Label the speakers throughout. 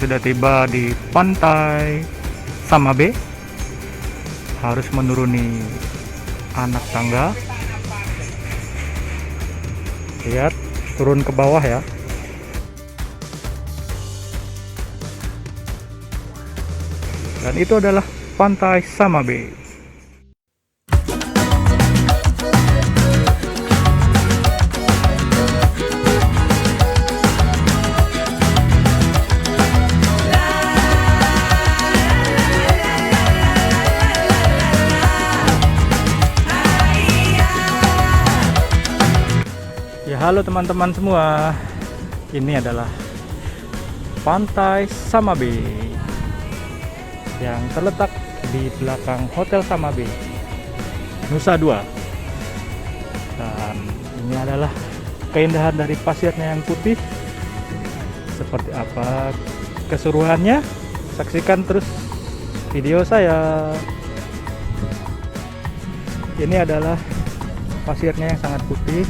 Speaker 1: sudah tiba di pantai Samabe. Harus menuruni anak tangga. Lihat, turun ke bawah ya. Dan itu adalah pantai Samabe. Ya, halo teman-teman semua. Ini adalah pantai Samabe yang terletak di belakang Hotel Samabe, Nusa Dua. Dan ini adalah keindahan dari pasirnya yang putih. Seperti apa keseruannya? Saksikan terus video saya. Ini adalah pasirnya yang sangat putih,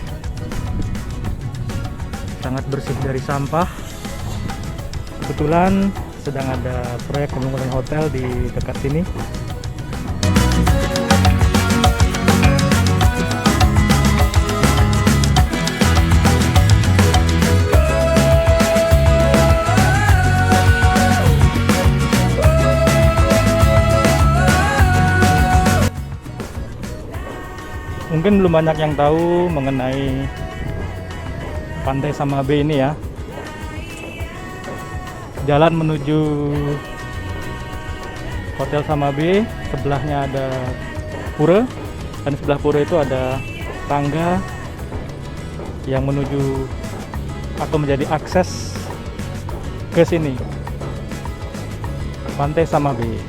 Speaker 1: sangat bersih dari sampah. Kebetulan sedang ada proyek pembangunan hotel di dekat sini. Mungkin belum banyak yang tahu mengenai pantai Samabe ini ya. Jalan menuju Hotel Samabe, sebelahnya ada pura, dan sebelah pura itu ada tangga yang menuju atau menjadi akses ke sini, pantai Samabe.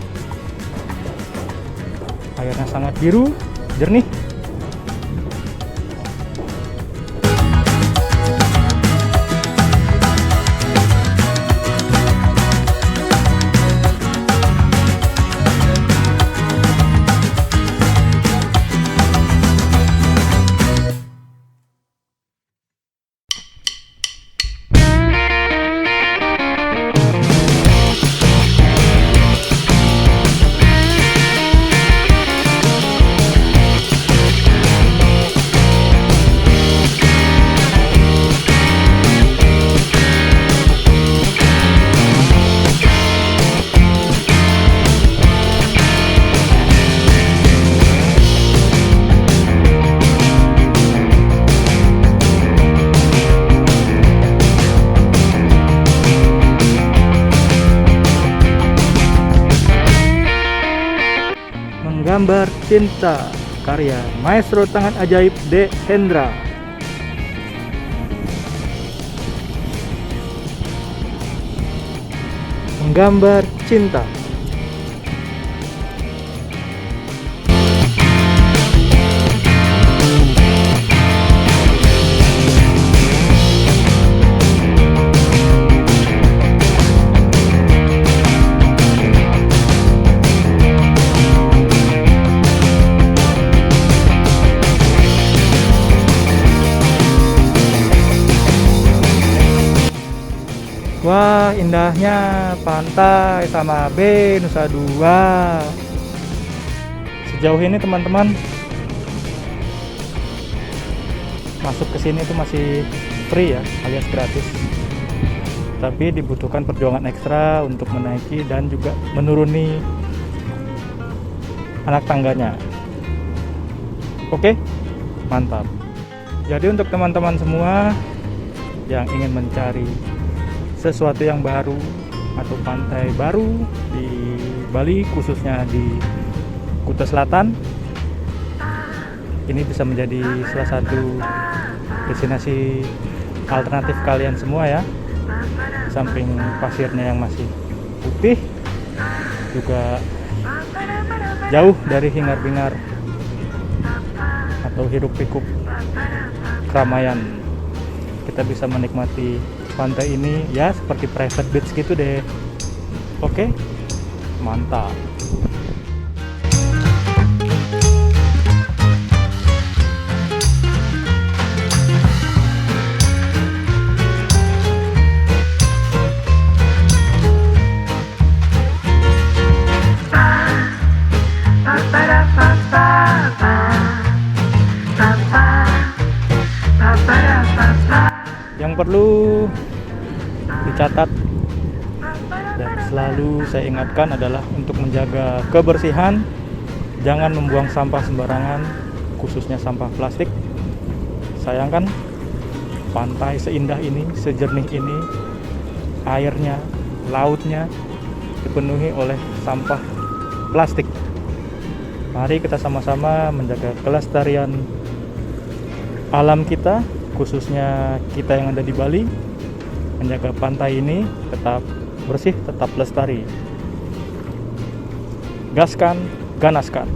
Speaker 1: Airnya sangat biru, jernih. Gambar Cinta karya Maestro Tangan Ajaib D. Hendra. Menggambar cinta. Wah, indahnya pantai Samabe Nusa Dua. Sejauh ini teman-teman, masuk ke sini itu masih free ya, alias gratis. Tapi dibutuhkan perjuangan ekstra untuk menaiki dan juga menuruni anak tangganya. Oke, mantap. Jadi untuk teman-teman semua yang ingin mencari sesuatu yang baru atau pantai baru di Bali, khususnya di Kuta Selatan, ini bisa menjadi salah satu destinasi alternatif kalian semua ya. Samping pasirnya yang masih putih, juga jauh dari hingar-bingar atau hiruk-pikuk keramaian. Kita bisa menikmati pantai ini ya seperti private beach gitu deh. Oke, mantap. mencatat dan selalu saya ingatkan adalah untuk menjaga kebersihan, jangan membuang sampah sembarangan, khususnya sampah plastik. Sayangkan pantai seindah ini, sejernih ini, airnya, lautnya dipenuhi oleh sampah plastik. Mari kita sama-sama menjaga kelestarian alam kita, khususnya kita yang ada di Bali, menjaga pantai ini tetap bersih, tetap lestari. Gaskan, ganaskan.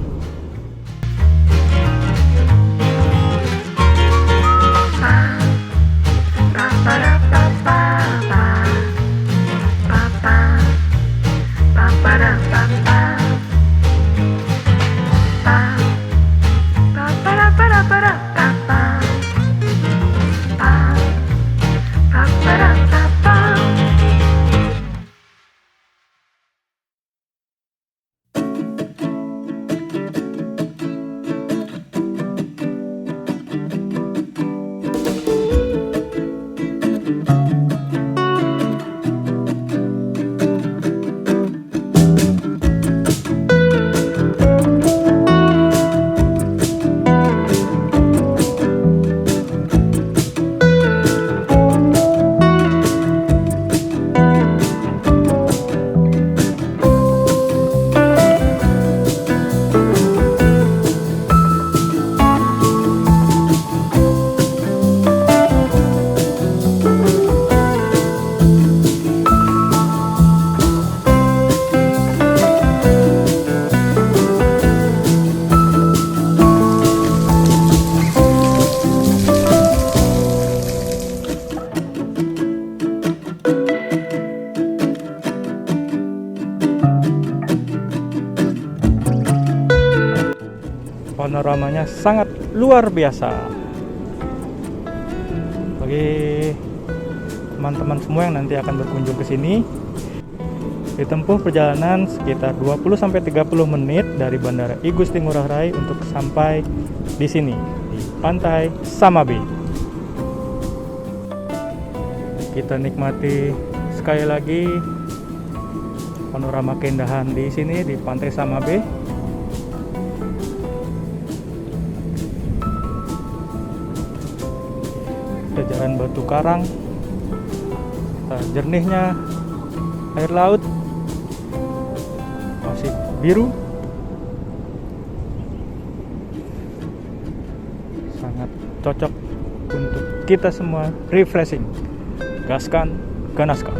Speaker 1: Panoramanya sangat luar biasa. Bagi teman-teman semua yang nanti akan berkunjung ke sini, ditempuh perjalanan sekitar 20-30 menit dari Bandara I Gusti Ngurah Rai untuk sampai di sini di Pantai Samabe. Kita nikmati sekali lagi panorama keindahan di sini di Pantai Samabe. Jajaran batu karang, jernihnya air laut, masih biru, sangat cocok untuk kita semua refreshing. Gaskan, ganaskan.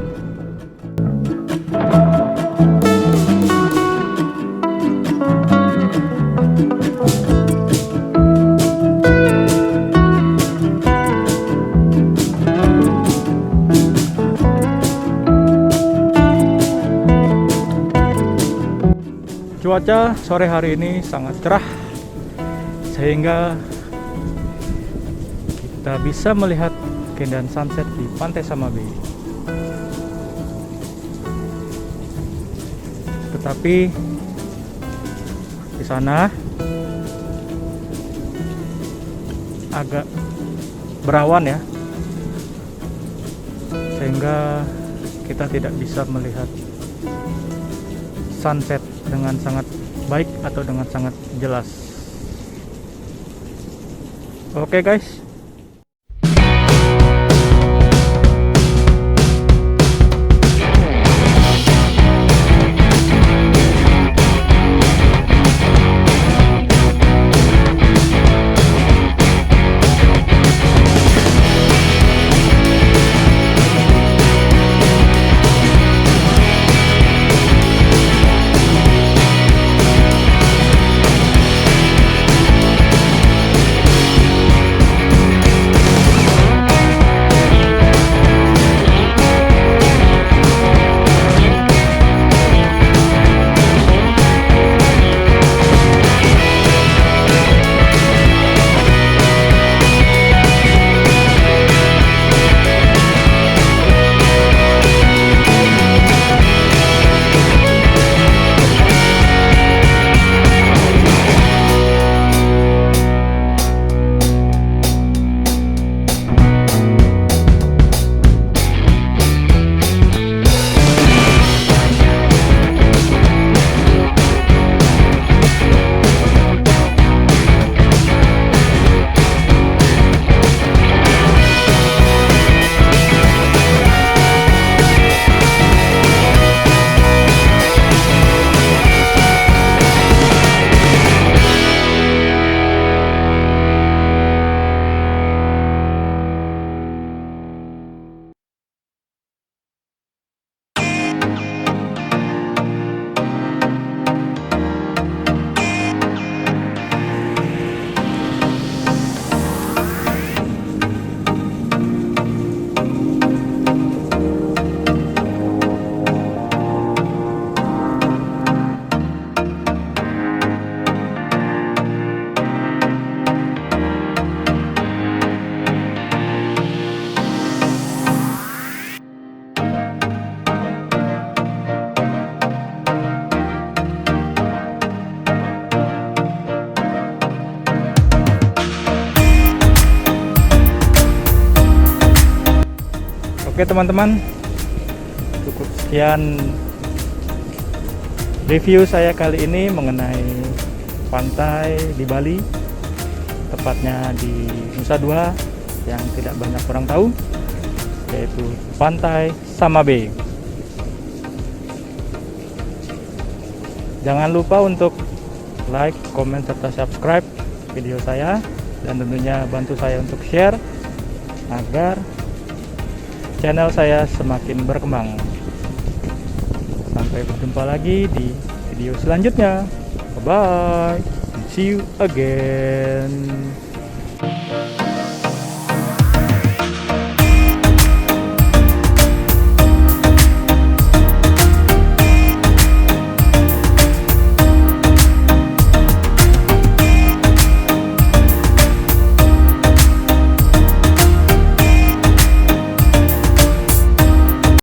Speaker 1: Cuaca sore hari ini sangat cerah sehingga kita bisa melihat keindahan sunset di Pantai Samabe. Tetapi di sana agak berawan ya, sehingga kita tidak bisa melihat sunset dengan sangat baik atau dengan sangat jelas. Oke guys, Oke teman-teman, cukup sekian review saya kali ini mengenai pantai di Bali, tepatnya di Nusa Dua yang tidak banyak orang tahu, yaitu Pantai Samabe. Jangan lupa untuk like, komen, serta subscribe video saya, dan tentunya bantu saya untuk share agar channel saya semakin berkembang. Sampai berjumpa lagi di video selanjutnya. Bye bye, see you again.